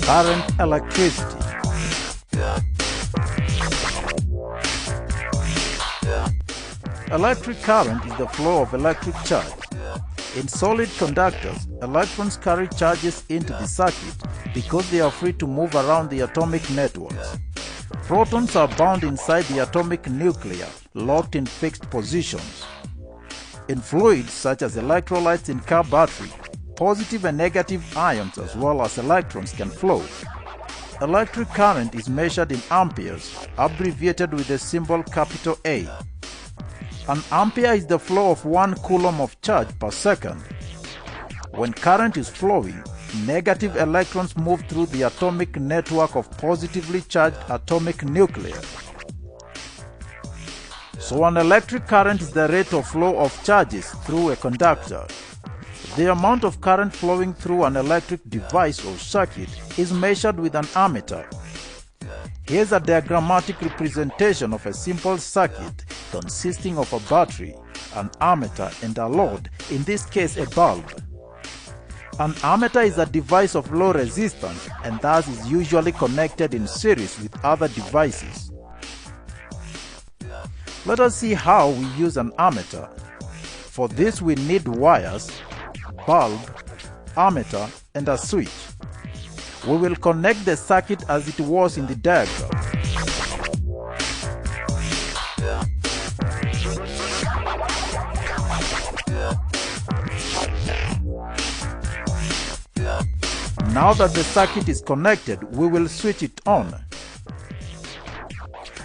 Current electricity. Electric current is the flow of electric charge. In solid conductors, electrons carry charges into the circuit because they are free to move around the atomic networks. Protons are bound inside the atomic nucleus, locked in fixed positions. In fluids such as electrolytes in car battery, positive and negative ions as well as electrons can flow. Electric current is measured in amperes, abbreviated with the symbol capital A. An ampere is the flow of 1 coulomb of charge per second. When current is flowing, negative electrons move through the atomic network of positively charged atomic nuclei. So an electric current is the rate of flow of charges through a conductor. The amount of current flowing through an electric device or circuit is measured with an ammeter. Here's a diagrammatic representation of a simple circuit consisting of a battery, an ammeter, and a load, in this case a bulb. An ammeter is a device of low resistance and thus is usually connected in series with other devices. Let us see how we use an ammeter. For this we need wires, bulb, ammeter, and a switch. We will connect the circuit as it was in the diagram. Now that the circuit is connected, we will switch it on.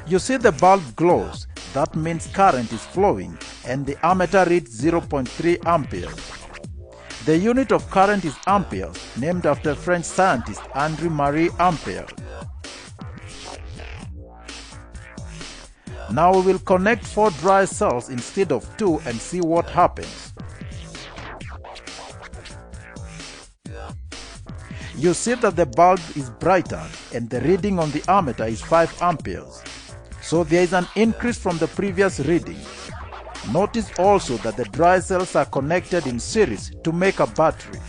You see the bulb glows. That means current is flowing, and the ammeter reads 0.3 amperes. The unit of current is amperes, named after French scientist Henri-Marie Ampère. Now we will connect 4 dry cells instead of 2 and see what happens. You see that the bulb is brighter and the reading on the ammeter is 5 amperes. So there is an increase from the previous reading. Notice also that the dry cells are connected in series to make a battery.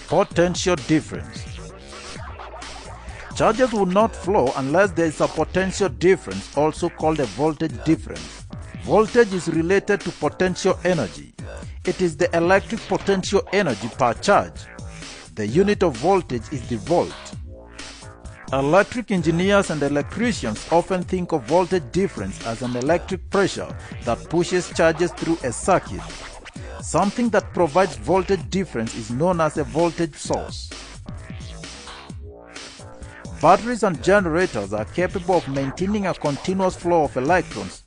Potential difference. Charges will not flow unless there is a potential difference, also called a voltage difference. Voltage is related to potential energy. It is the electric potential energy per charge. The unit of voltage is the volt. Electric engineers and electricians often think of voltage difference as an electric pressure that pushes charges through a circuit. Something that provides voltage difference is known as a voltage source. Batteries and generators are capable of maintaining a continuous flow of electrons.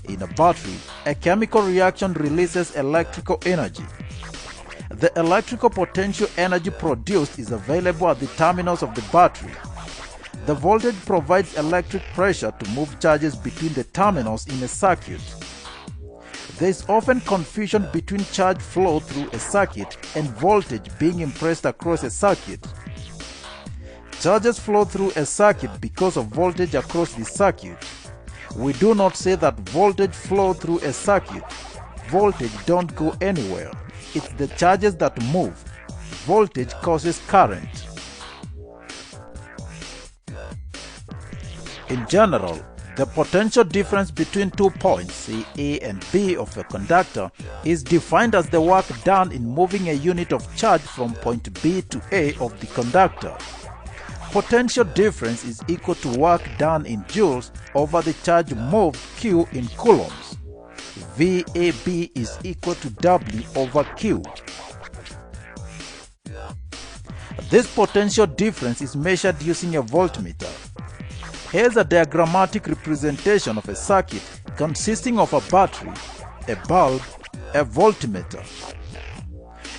In a battery, a chemical reaction releases electrical energy. The electrical potential energy produced is available at the terminals of the battery. The voltage provides electric pressure to move charges between the terminals in a circuit. There is often confusion between charge flow through a circuit and voltage being impressed across a circuit. Charges flow through a circuit because of voltage across the circuit. We do not say that voltage flow through a circuit. Voltage don't go anywhere. It's the charges that move. Voltage causes current. In general, the potential difference between 2 points, say A and B, of a conductor is defined as the work done in moving a unit of charge from point B to A of the conductor. Potential difference is equal to work done in joules over the charge moved Q in coulombs. VAB is equal to W over Q. This potential difference is measured using a voltmeter. Here's a diagrammatic representation of a circuit consisting of a battery, a bulb, a voltmeter.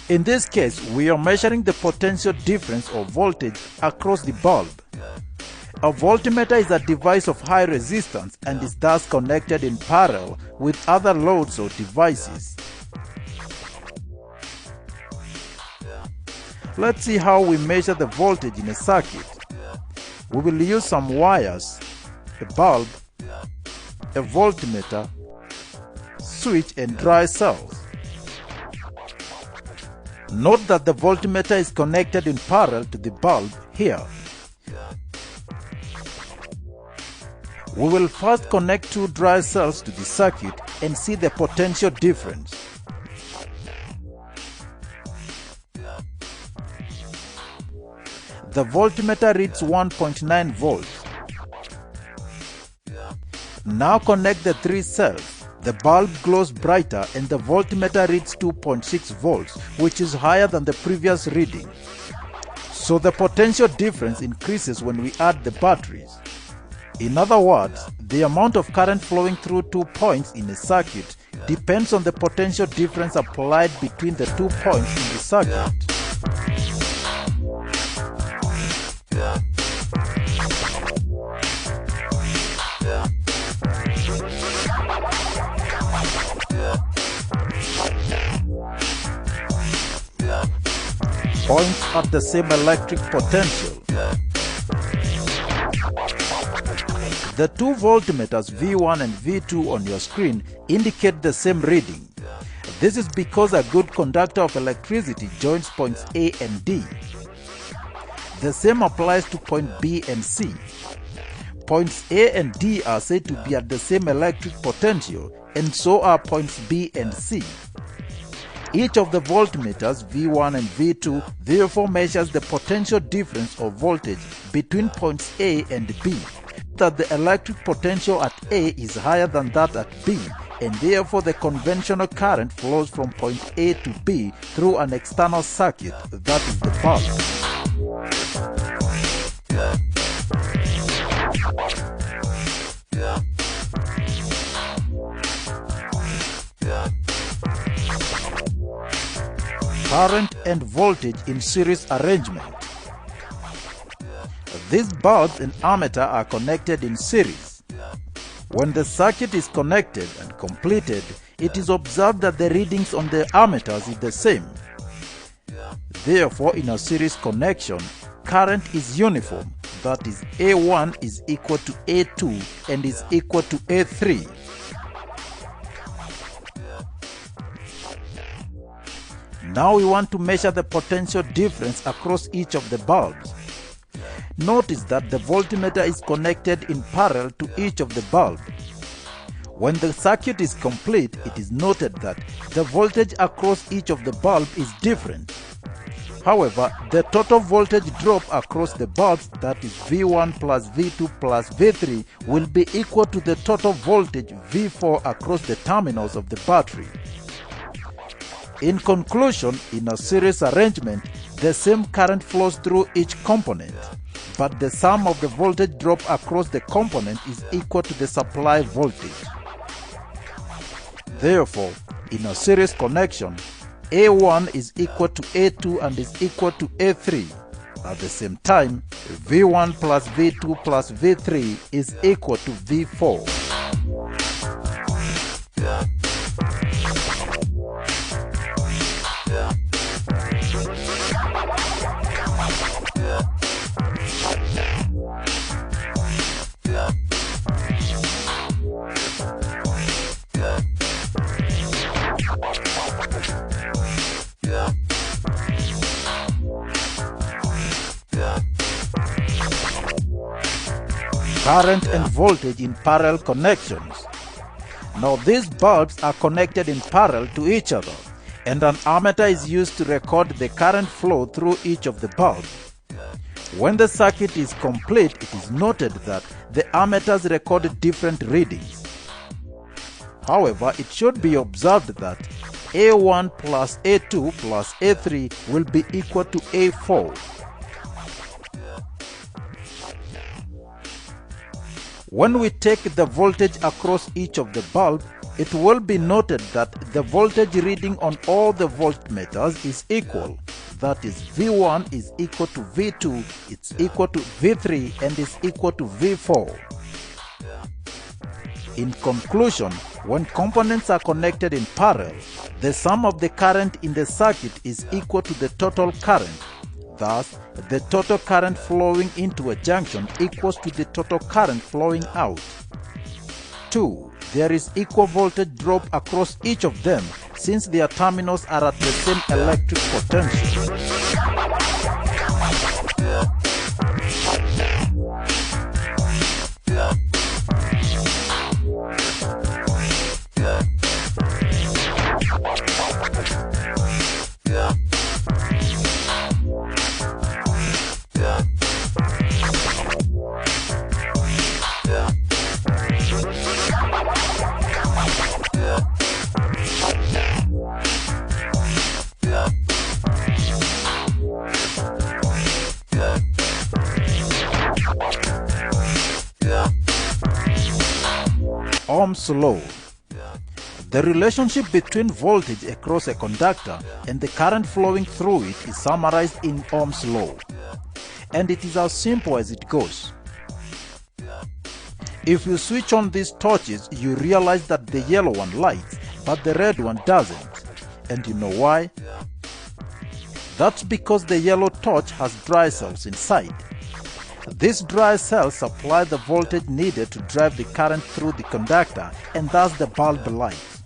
In this case, we are measuring the potential difference of voltage across the bulb. A voltmeter is a device of high resistance and is thus connected in parallel with other loads or devices. Let's see how we measure the voltage in a circuit. we will use some wires, a bulb, a voltmeter, switch and dry cells. Note that the voltmeter is connected in parallel to the bulb here. We will first connect two dry cells to the circuit and see the potential difference. The voltmeter reads 1.9 volts. Now connect the three cells. The bulb glows brighter and the voltmeter reads 2.6 volts, which is higher than the previous reading. So the potential difference increases when we add the batteries. In other words, the amount of current flowing through 2 points in a circuit depends on the potential difference applied between the 2 points in the circuit. Points at the same electric potential. The two voltmeters V1 and V2 on your screen indicate the same reading. This is because a good conductor of electricity joins points A and D. The same applies to point B and C. Points A and D are said to be at the same electric potential, and so are points B and C. Each of the voltmeters V1 and V2 therefore measures the potential difference of voltage between points A and B. That the electric potential at A is higher than that at B, and therefore the conventional current flows from point A to B through an external circuit, that is the bulb. Current and voltage in series arrangement. These bulbs and ammeter are connected in series. When the circuit is connected and completed, it is observed that the readings on the ammeters is the same. Therefore, in a series connection, current is uniform, that is A1 is equal to A2 and is equal to A3. Now we want to measure the potential difference across each of the bulbs. Notice that the voltmeter is connected in parallel to each of the bulbs. When the circuit is complete, it is noted that the voltage across each of the bulbs is different. However, the total voltage drop across the bulbs, that is V1 plus V2 plus V3, will be equal to the total voltage V4 across the terminals of the battery. In conclusion, in a series arrangement, the same current flows through each component, but the sum of the voltage drop across the component is equal to the supply voltage. Therefore, in a series connection, A1 is equal to A2 and is equal to A3. At the same time, V1 plus V2 plus V3 is equal to V4. Current and voltage in parallel connections. Now these bulbs are connected in parallel to each other, and an ammeter is used to record the current flow through each of the bulbs. When the circuit is complete, it is noted that the ammeters record different readings. However, it should be observed that A1 plus A2 plus A3 will be equal to A4. When we take the voltage across each of the bulbs, it will be noted that the voltage reading on all the voltmeters is equal. That is, V1 is equal to V2, it's equal to V3, and is equal to V4. In conclusion, when components are connected in parallel, the sum of the current in the circuit is equal to the total current. Thus, the total current flowing into a junction equals to the total current flowing out. 2. There is equal voltage drop across each of them since their terminals are at the same electric potential. Ohm's law. The relationship between voltage across a conductor and the current flowing through it is summarized in Ohm's law, and it is as simple as it goes. If you switch on these torches, you realize that the yellow one lights, but the red one doesn't. And you know why? That's because the yellow torch has dry cells inside. These dry cells supply the voltage needed to drive the current through the conductor, and thus the bulb lights.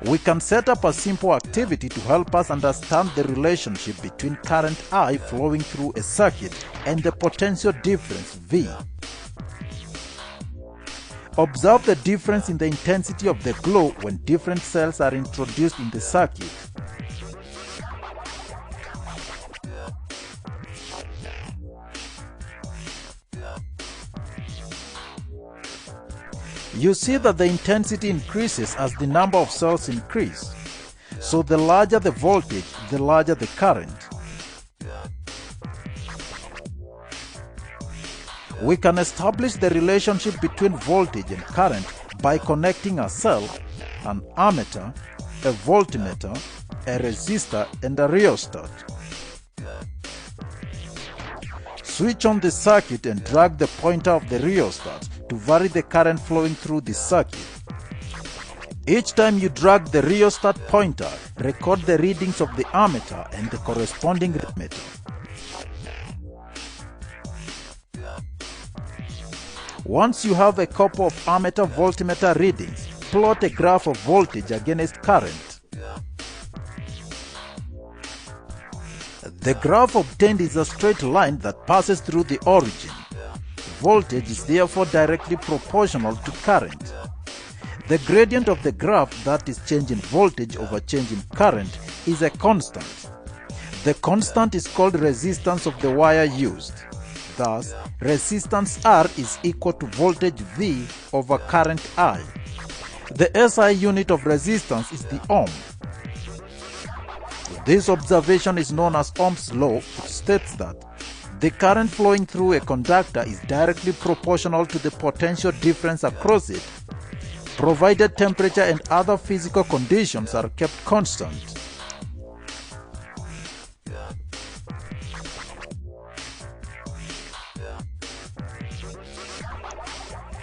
We can set up a simple activity to help us understand the relationship between current I flowing through a circuit and the potential difference V. Observe the difference in the intensity of the glow when different cells are introduced in the circuit. You see that the intensity increases as the number of cells increase. So the larger the voltage, the larger the current. We can establish the relationship between voltage and current by connecting a cell, an ammeter, a voltmeter, a resistor, and a rheostat. Switch on the circuit and drag the pointer of the rheostat to vary the current flowing through the circuit. Each time you drag the rheostat pointer, record the readings of the ammeter and the corresponding voltmeter. Once you have a couple of ammeter voltmeter readings, plot a graph of voltage against current. The graph obtained is a straight line that passes through the origin. Voltage is therefore directly proportional to current. The gradient of the graph, that is change in voltage over change in current, is a constant. The constant is called resistance of the wire used. Thus, resistance R is equal to voltage V over current I. The SI unit of resistance is the ohm. This observation is known as Ohm's law, which states that the current flowing through a conductor is directly proportional to the potential difference across it, provided temperature and other physical conditions are kept constant.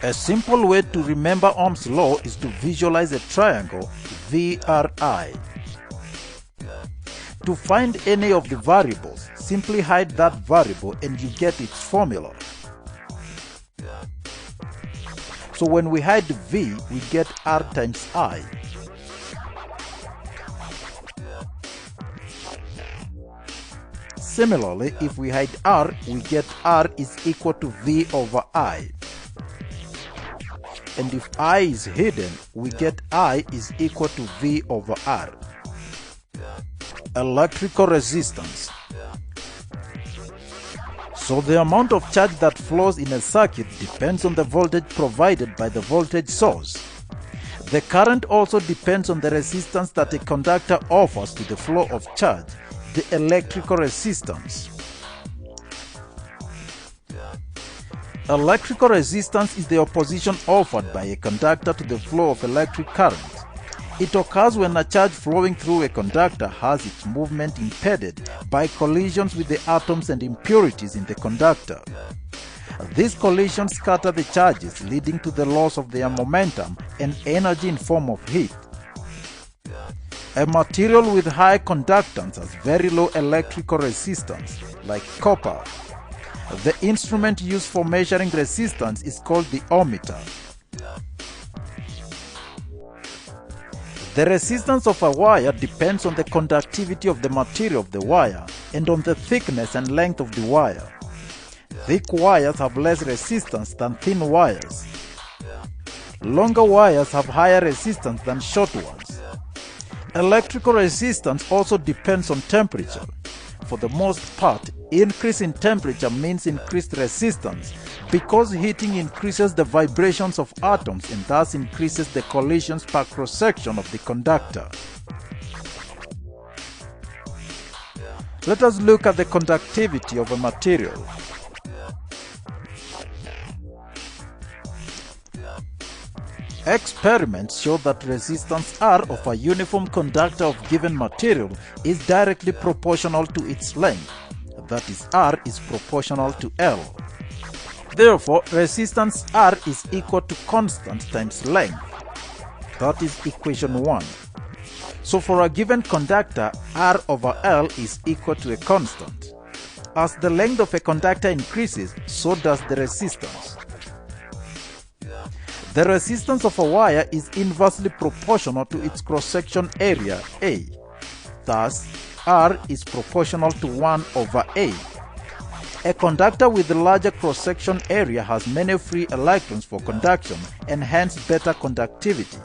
A simple way to remember Ohm's law is to visualize a triangle VRI. To find any of the variables, simply hide that variable and you get its formula. So when we hide V, we get R times I. Similarly, if we hide R, we get R is equal to V over I. And if I is hidden, we get I is equal to V over R. Electrical resistance. So the amount of charge that flows in a circuit depends on the voltage provided by the voltage source. The current also depends on the resistance that a conductor offers to the flow of charge, the electrical resistance. Electrical resistance is the opposition offered by a conductor to the flow of electric current. It occurs when a charge flowing through a conductor has its movement impeded by collisions with the atoms and impurities in the conductor. These collisions scatter the charges, leading to the loss of their momentum and energy in form of heat. A material with high conductance has very low electrical resistance, like copper. The instrument used for measuring resistance is called the ohmmeter. The resistance of a wire depends on the conductivity of the material of the wire and on the thickness and length of the wire. Thick wires have less resistance than thin wires. Longer wires have higher resistance than short ones. Electrical resistance also depends on temperature. For the most part, increase in temperature means increased resistance because heating increases the vibrations of atoms and thus increases the collisions per cross-section of the conductor. Let us look at the conductivity of a material. Experiments show that resistance R of a uniform conductor of given material is directly proportional to its length. That is, R is proportional to L. Therefore, resistance R is equal to constant times length. That is equation 1. So for a given conductor, R over L is equal to a constant. As the length of a conductor increases, so does the resistance. The resistance of a wire is inversely proportional to its cross-section area, A. Thus, R is proportional to 1 over A. A conductor with a larger cross-section area has many free electrons for conduction and hence better conductivity.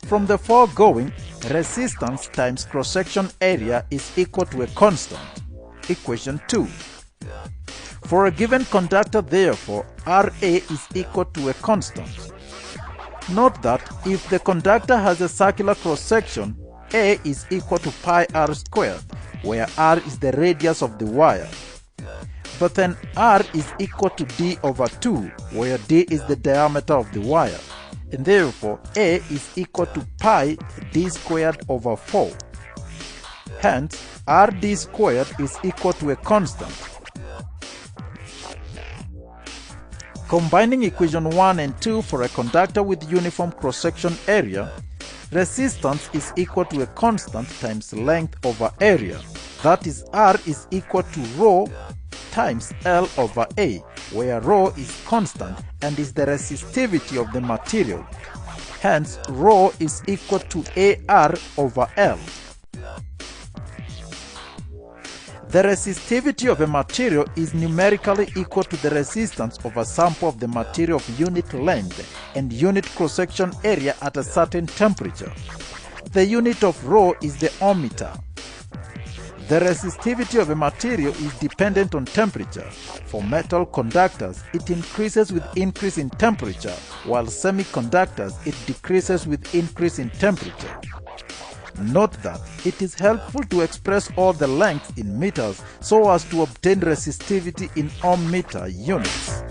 From the foregoing, resistance times cross-section area is equal to a constant. Equation 2. For a given conductor, therefore, Ra is equal to a constant. Note that if the conductor has a circular cross-section, A is equal to pi r squared, where r is the radius of the wire. But then r is equal to d over 2, where d is the diameter of the wire, and therefore A is equal to pi d squared over 4. Hence, rd squared is equal to a constant. Combining equation 1 and 2 for a conductor with uniform cross-section area, resistance is equal to a constant times length over area. That is, R is equal to rho times L over A, where rho is constant and is the resistivity of the material. Hence, rho is equal to AR over L. The resistivity of a material is numerically equal to the resistance of a sample of the material of unit length and unit cross-section area at a certain temperature. The unit of rho is the ohmmeter. The resistivity of a material is dependent on temperature. For metal conductors, it increases with increase in temperature, while semiconductors, it decreases with increase in temperature. Note that it is helpful to express all the lengths in meters so as to obtain resistivity in ohm-meter units.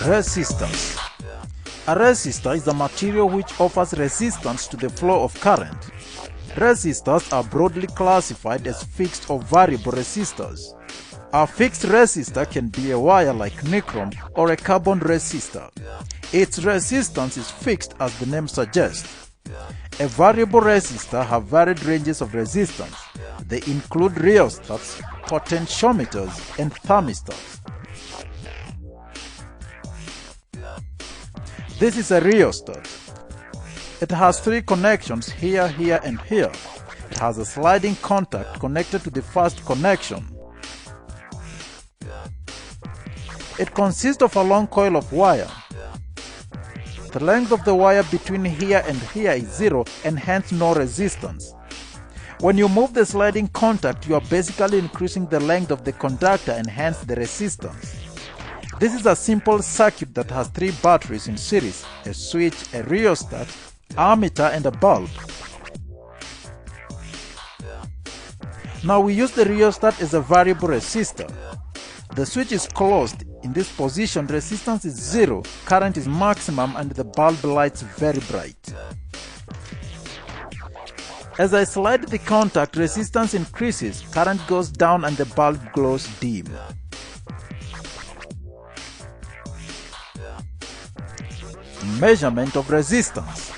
Resistance. A resistor is a material which offers resistance to the flow of current. Resistors are broadly classified as fixed or variable resistors. A fixed resistor can be a wire like nichrome or a carbon resistor. Its resistance is fixed as the name suggests. A variable resistor have varied ranges of resistance. They include rheostats, potentiometers, and thermistors. This is a rheostat. It has 3 connections here, here, and here. It has a sliding contact connected to the first connection. It consists of a long coil of wire. The length of the wire between here and here is 0 and hence no resistance. When you move the sliding contact, you are basically increasing the length of the conductor and hence the resistance. This is a simple circuit that has 3 batteries in series, a switch, a rheostat, ammeter, and a bulb. Now we use the rheostat as a variable resistor. The switch is closed In this position, resistance is 0, current is maximum, and the bulb lights very bright. As I slide the contact, resistance increases, current goes down, and the bulb glows dim. Measurement of resistance.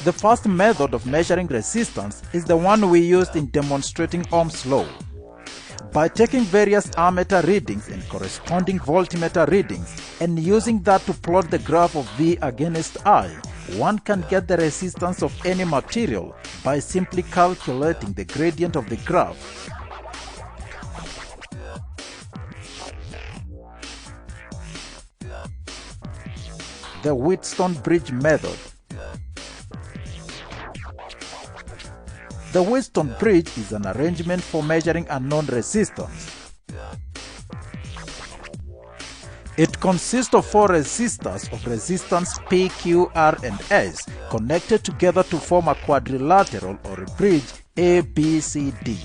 The first method of measuring resistance is the one we used in demonstrating Ohm's law. By taking various ammeter readings and corresponding voltmeter readings and using that to plot the graph of V against I, one can get the resistance of any material by simply calculating the gradient of the graph. The Wheatstone bridge method. The Wheatstone bridge is an arrangement for measuring unknown resistance. It consists of 4 resistors of resistance P, Q, R, and S connected together to form a quadrilateral or a bridge A, B, C, D.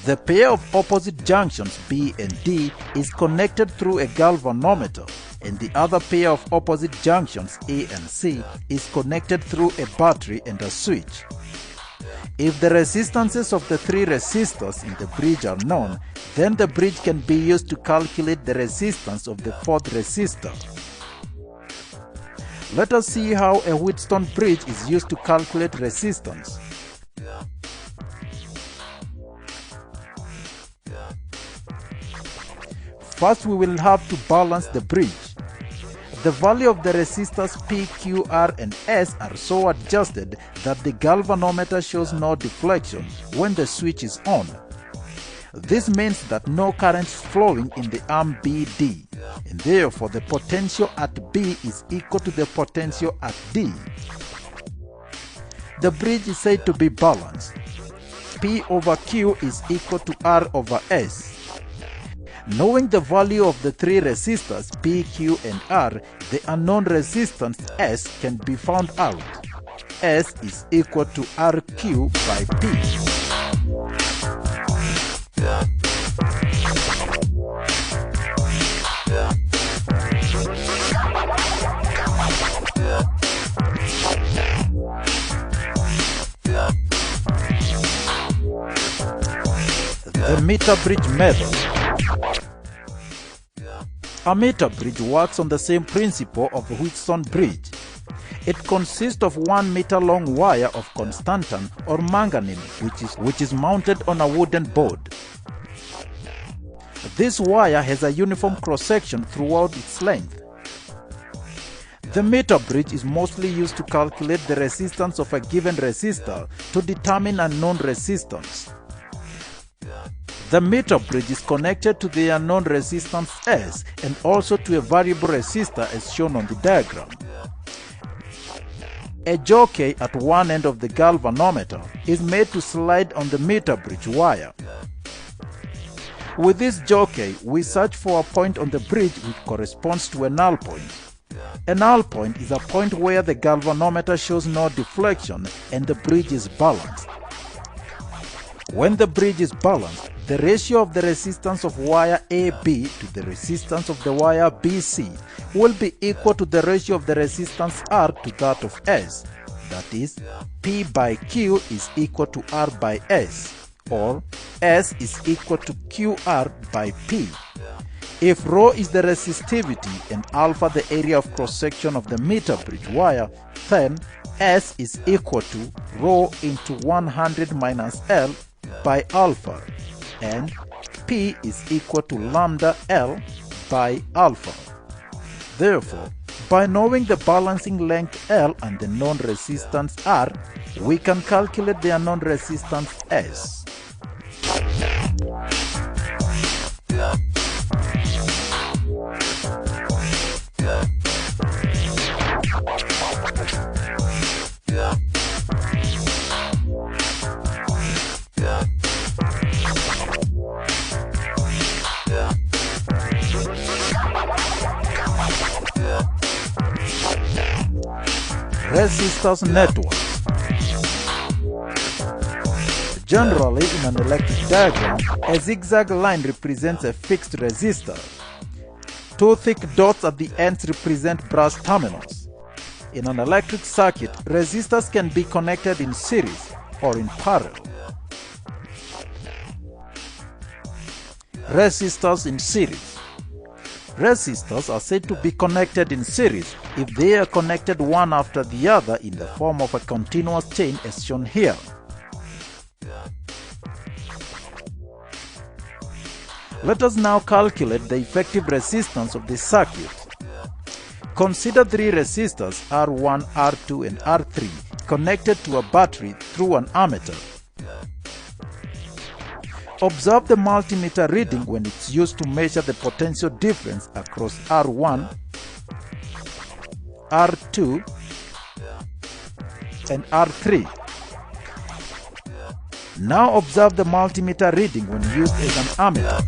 The pair of opposite junctions B and D is connected through a galvanometer, and the other pair of opposite junctions A and C is connected through a battery and a switch. If the resistances of the 3 resistors in the bridge are known, then the bridge can be used to calculate the resistance of the 4th resistor. Let us see how a Wheatstone bridge is used to calculate resistance. First, we will have to balance the bridge. The value of the resistors P, Q, R, and S are so adjusted that the galvanometer shows no deflection when the switch is on. This means that no current is flowing in the arm BD, and therefore the potential at B is equal to the potential at D. The bridge is said to be balanced. P over Q is equal to R over S. Knowing the value of the 3 resistors P, Q, and R, the unknown resistance S can be found out. S is equal to RQ by P. The meter bridge method. A meter bridge works on the same principle of a Wheatstone bridge. It consists of 1 meter long wire of constantan or manganese which is mounted on a wooden board. This wire has a uniform cross-section throughout its length. The meter bridge is mostly used to calculate the resistance of a given resistor to determine unknown resistance. The meter bridge is connected to the unknown resistance S and also to a variable resistor as shown on the diagram. A jockey at one end of the galvanometer is made to slide on the meter bridge wire. With this jockey, we search for a point on the bridge which corresponds to a null point. A null point is a point where the galvanometer shows no deflection and the bridge is balanced. When the bridge is balanced, the ratio of the resistance of wire AB to the resistance of the wire BC will be equal to the ratio of the resistance R to that of S. That is, P by Q is equal to R by S, or S is equal to QR by P. If ρ is the resistivity and alpha the area of cross-section of the meter bridge wire, then S is equal to ρ into 100 minus L by alpha, and P is equal to lambda L by alpha. Therefore, by knowing the balancing length L and the known resistance R, we can calculate the unknown resistance S. Resistors network. Generally, in an electric diagram, a zigzag line represents a fixed resistor. Two thick dots at the ends represent brass terminals. In an electric circuit, resistors can be connected in series or in parallel. Resistors in series. Resistors are said to be connected in series if they are connected one after the other in the form of a continuous chain as shown here. Let us now calculate the effective resistance of the circuit. Consider three resistors R1, R2 and R3 connected to a battery through an ammeter. Observe the multimeter reading when it's used to measure the potential difference across R1, R2 and R3. Now observe the multimeter reading when used as an ammeter.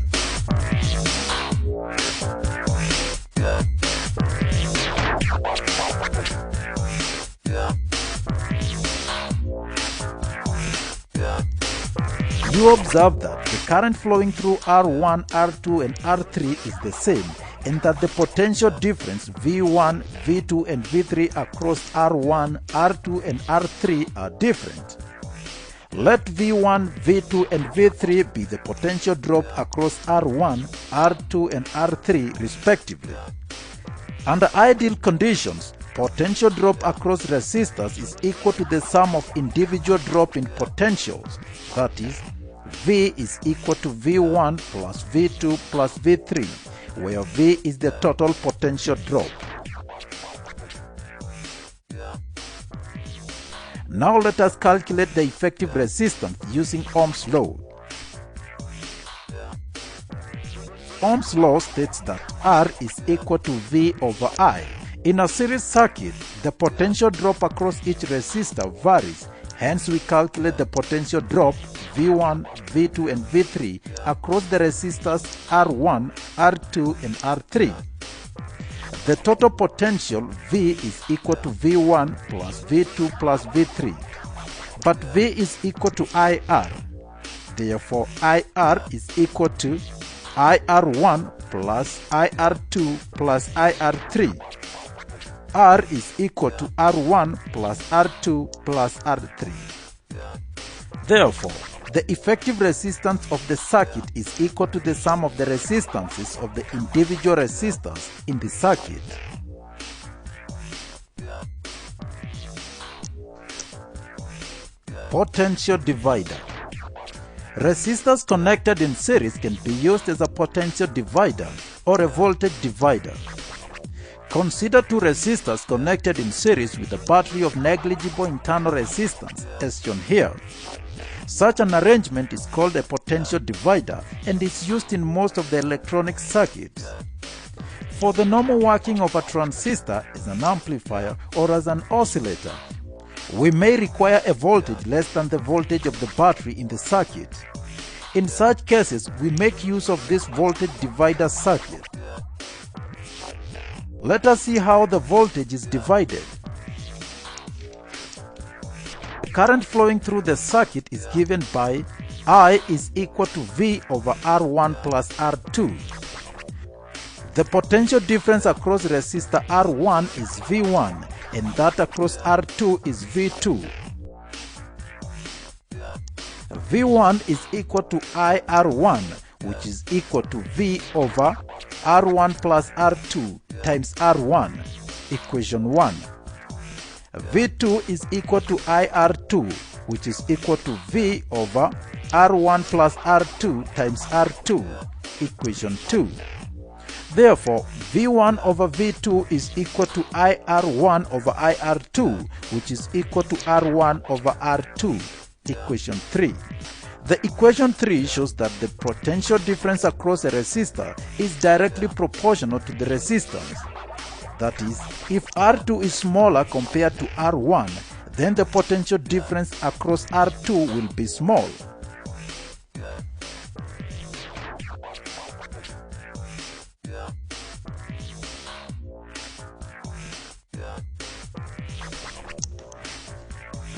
You observe that the current flowing through R1, R2 and R3 is the same, and that the potential difference V1, V2 and V3 across R1, R2 and R3 are different. Let V1, V2 and V3 be the potential drop across R1, R2 and R3 respectively. Under ideal conditions, potential drop across resistors is equal to the sum of individual drop in potentials, that is, V is equal to V1 plus V2 plus V3, where V is the total potential drop. Now let us calculate the effective resistance using Ohm's law. Ohm's law states that R is equal to V over I. In a series circuit, the potential drop across each resistor varies. Hence, we calculate the potential drop V1, V2 and V3 across the resistors R1, R2 and R3. The total potential V is equal to V1 plus V2 plus V3. But V is equal to IR. Therefore, IR is equal to IR1 plus IR2 plus IR3. R is equal to R1 plus R2 plus R3. Therefore, the effective resistance of the circuit is equal to the sum of the resistances of the individual resistors in the circuit. Potential divider. Resistors connected in series can be used as a potential divider or a voltage divider. Consider two resistors connected in series with a battery of negligible internal resistance as shown here. Such an arrangement is called a potential divider and is used in most of the electronic circuits. For the normal working of a transistor as an amplifier or as an oscillator, we may require a voltage less than the voltage of the battery in the circuit. In such cases, we make use of this voltage divider circuit. Let us see how the voltage is divided. The current flowing through the circuit is given by I is equal to V over R1 plus R2. The potential difference across resistor R1 is V1 and that across R2 is V2. V1 is equal to IR1, which is equal to V over R1 plus R2 times R1, equation 1. V2 is equal to IR2, which is equal to V over R1 plus R2 times R2, equation 2. Therefore, V1 over V2 is equal to IR1 over IR2, which is equal to R1 over R2, equation 3. The equation 3 shows that the potential difference across a resistor is directly proportional to the resistance. That is, if R2 is smaller compared to R1, then the potential difference across R2 will be small.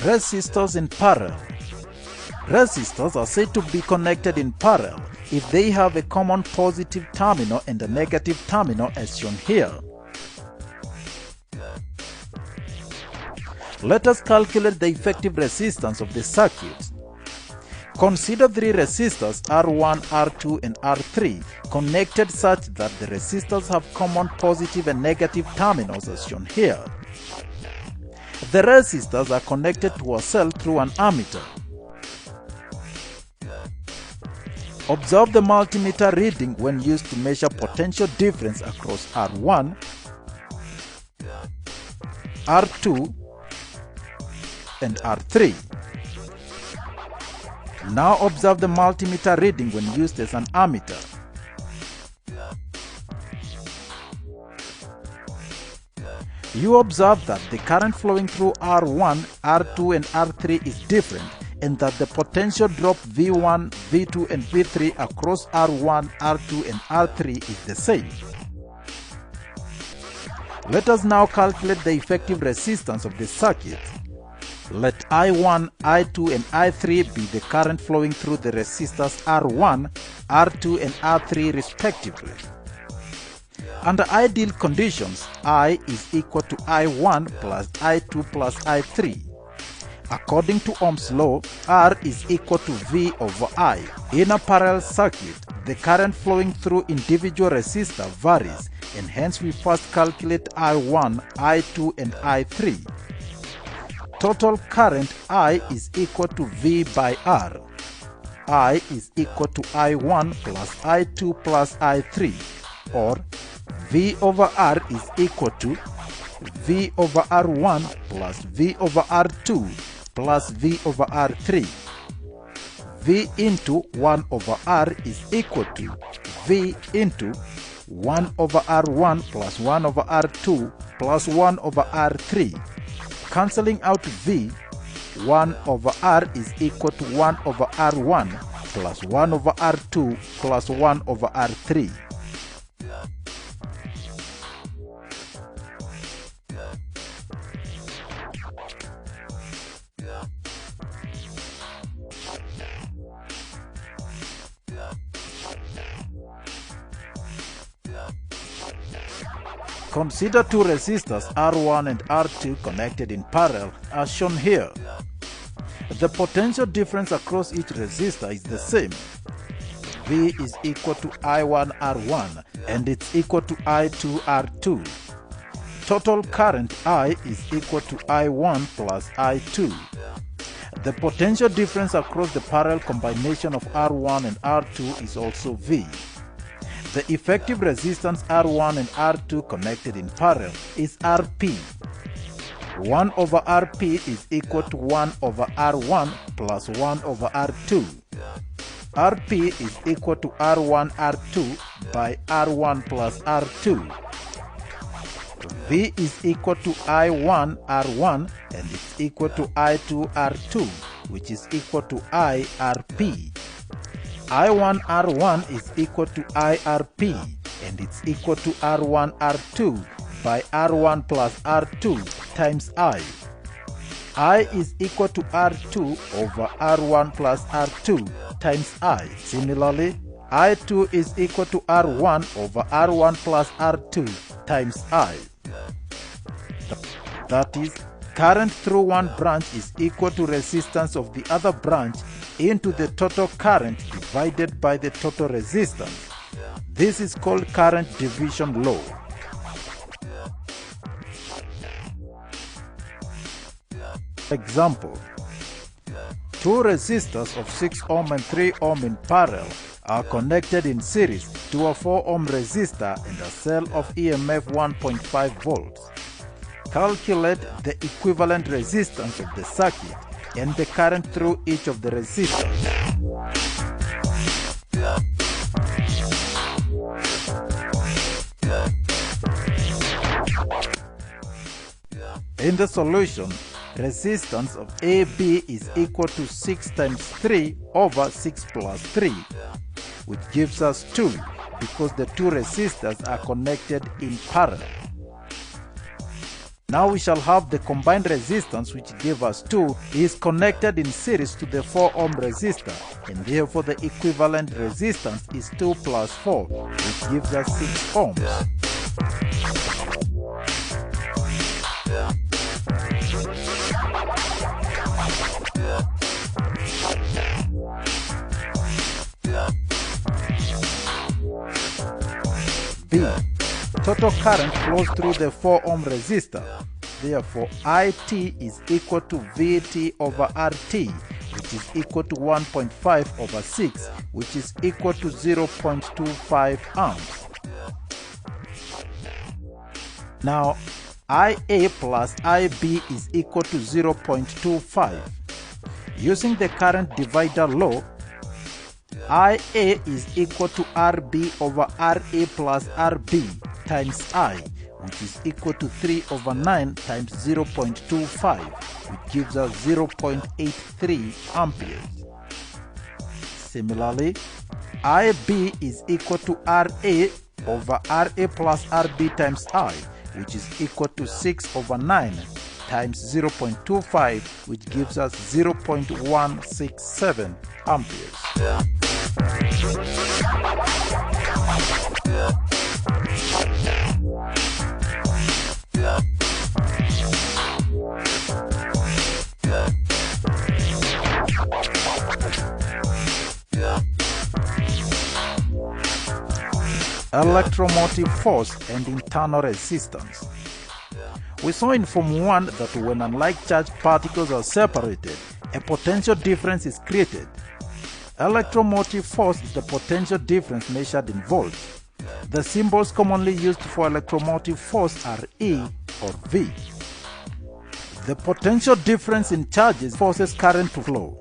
Resistors in parallel. Resistors are said to be connected in parallel if they have a common positive terminal and a negative terminal as shown here. Let us calculate the effective resistance of the circuit. Consider three resistors R1, R2, and R3 connected such that the resistors have common positive and negative terminals as shown here. The resistors are connected to a cell through an ammeter. Observe the multimeter reading when used to measure potential difference across R1, R2, and R3. Now observe the multimeter reading when used as an ammeter. You observe that the current flowing through R1, R2, and R3 is different, and that the potential drop V1, V2, and V3 across R1, R2, and R3 is the same. Let us now calculate the effective resistance of the circuit. Let I1, I2, and I3 be the current flowing through the resistors R1, R2, and R3 respectively. Under ideal conditions, I is equal to I1 plus I2 plus I3. According to Ohm's law, R is equal to V over I. In a parallel circuit, the current flowing through individual resistors varies, and hence we first calculate I1, I2, and I3. Total current I is equal to V by R. I is equal to I1 plus I2 plus I3, or V over R is equal to V over R1 plus V over R2 plus V over R3. V into 1 over R is equal to V into 1 over R1 plus 1 over R2 plus 1 over R3. Cancelling out V, 1 over R is equal to 1 over R1 plus 1 over R2 plus 1 over R3. Consider two resistors R1 and R2 connected in parallel as shown here. The potential difference across each resistor is the same. V is equal to I1 R1 and it's equal to I2 R2. Total current I is equal to I1 plus I2. The potential difference across the parallel combination of R1 and R2 is also V. The effective resistance R1 and R2 connected in parallel is Rp. 1 over Rp is equal to 1 over R1 plus 1 over R2. Rp is equal to R1 R2 by R1 plus R2. V is equal to I1 R1 and it's equal to I2 R2, which is equal to I Rp. I1 R1 is equal to IRP and it's equal to R1 R2 by R1 plus R2 times I. I is equal to R2 over R1 plus R2 times I. Similarly, I2 is equal to R1 over R1 plus R2 times I. That is, current through one branch is equal to resistance of the other branch into the total current divided by the total resistance. This is called current division law. Example: two resistors of 6 ohm and 3 ohm in parallel are connected in series to a 4 ohm resistor and a cell of EMF 1.5 volts. Calculate the equivalent resistance of the circuit and the current through each of the resistors. In the solution, resistance of AB is equal to 6 times 3 over 6 plus 3, which gives us 2 because the two resistors are connected in parallel. Now we shall have the combined resistance, which gave us 2, is connected in series to the 4 ohm resistor, and therefore the equivalent resistance is 2 plus 4, which gives us 6 ohms. B. Total current flows through the 4 ohm resistor. Therefore, IT is equal to VT over RT, which is equal to 1.5 over 6, which is equal to 0.25 amps. Now, IA plus IB is equal to 0.25. Using the current divider law, IA is equal to RB over RA plus RB times I, which is equal to 3 over 9 times 0.25, which gives us 0.83 amperes. Similarly, IB is equal to RA over RA plus RB times I, which is equal to 6 over 9 times 0.25, which gives us 0.167 amperes. Electromotive force and internal resistance. We saw in Form 1 that when unlike charged particles are separated, a potential difference is created. Electromotive force is the potential difference measured in volts. The symbols commonly used for electromotive force are E or V. The potential difference in charges forces current to flow.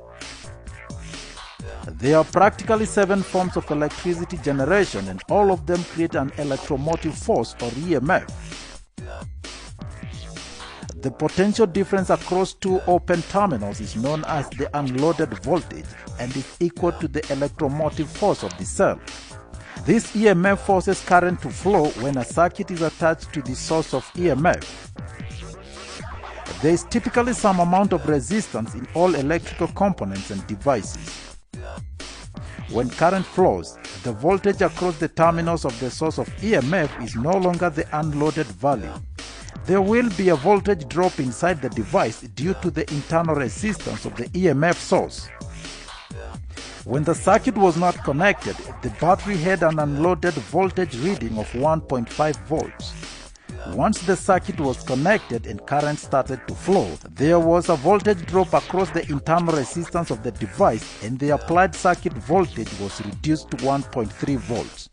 There are practically 7 forms of electricity generation, and all of them create an electromotive force or EMF. The potential difference across 2 open terminals is known as the unloaded voltage and is equal to the electromotive force of the cell. This EMF forces current to flow when a circuit is attached to the source of EMF. There is typically some amount of resistance in all electrical components and devices. When current flows, the voltage across the terminals of the source of EMF is no longer the unloaded value. There will be a voltage drop inside the device due to the internal resistance of the EMF source. When the circuit was not connected, the battery had an unloaded voltage reading of 1.5 volts. Once the circuit was connected and current started to flow, there was a voltage drop across the internal resistance of the device, and the applied circuit voltage was reduced to 1.3 volts.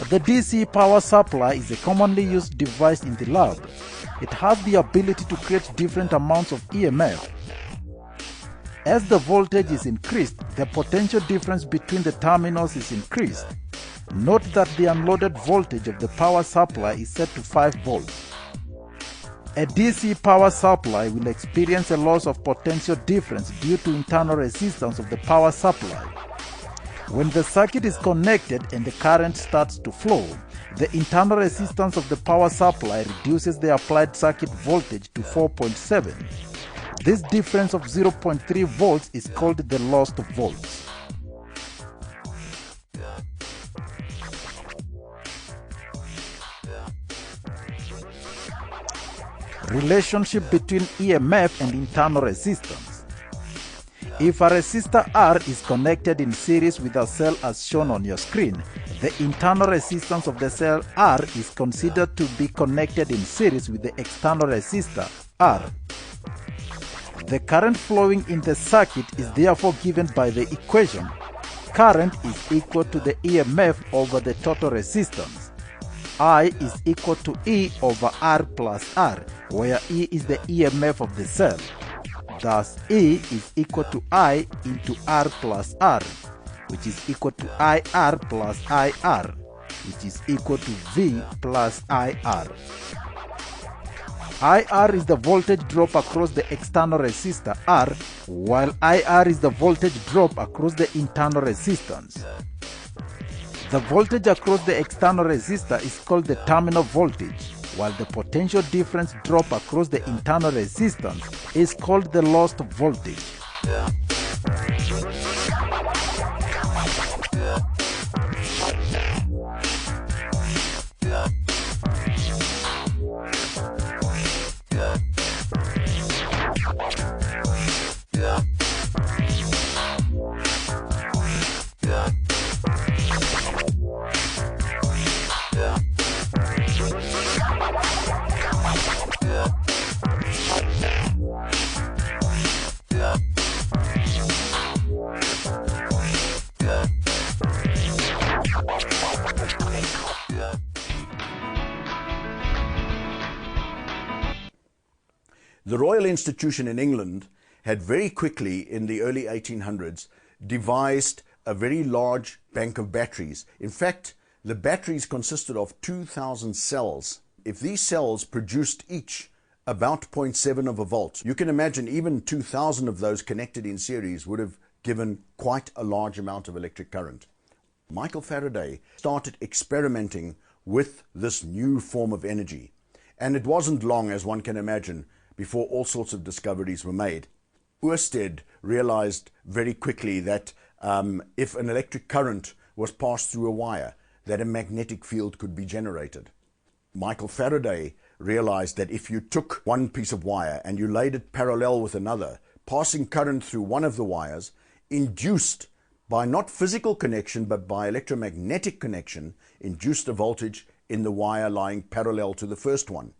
The DC power supply is a commonly used device in the lab. It has the ability to create different amounts of EMF. As the voltage is increased, the potential difference between the terminals is increased. Note that the unloaded voltage of the power supply is set to 5 volts. A DC power supply will experience a loss of potential difference due to internal resistance of the power supply. When the circuit is connected and the current starts to flow, the internal resistance of the power supply reduces the applied circuit voltage to 4.7. This difference of 0.3 volts is called the lost volts. Relationship between EMF and internal resistance. If a resistor R is connected in series with a cell as shown on your screen, the internal resistance of the cell R is considered to be connected in series with the external resistor R. The current flowing in the circuit is therefore given by the equation: current is equal to the EMF over the total resistance. I is equal to E over R plus R, where E is the EMF of the cell. Thus, E is equal to I into R plus R, which is equal to IR plus IR, which is equal to V plus IR. IR is the voltage drop across the external resistor R, while IR is the voltage drop across the internal resistance. The voltage across the external resistor is called the terminal voltage. while the potential difference drop across the internal resistance is called the lost voltage. The Royal Institution in England had very quickly, in the early 1800s, devised a very large bank of batteries. In fact, the batteries consisted of 2,000 cells. If these cells produced each about 0.7 of a volt, you can imagine even 2,000 of those connected in series would have given quite a large amount of electric current. Michael Faraday started experimenting with this new form of energy. And it wasn't long, as one can imagine, before all sorts of discoveries were made. Ørsted realized very quickly that if an electric current was passed through a wire, that a magnetic field could be generated. Michael Faraday realized that if you took one piece of wire and you laid it parallel with another, passing current through one of the wires, induced by not physical connection but by electromagnetic connection, induced a voltage in the wire lying parallel to the first one.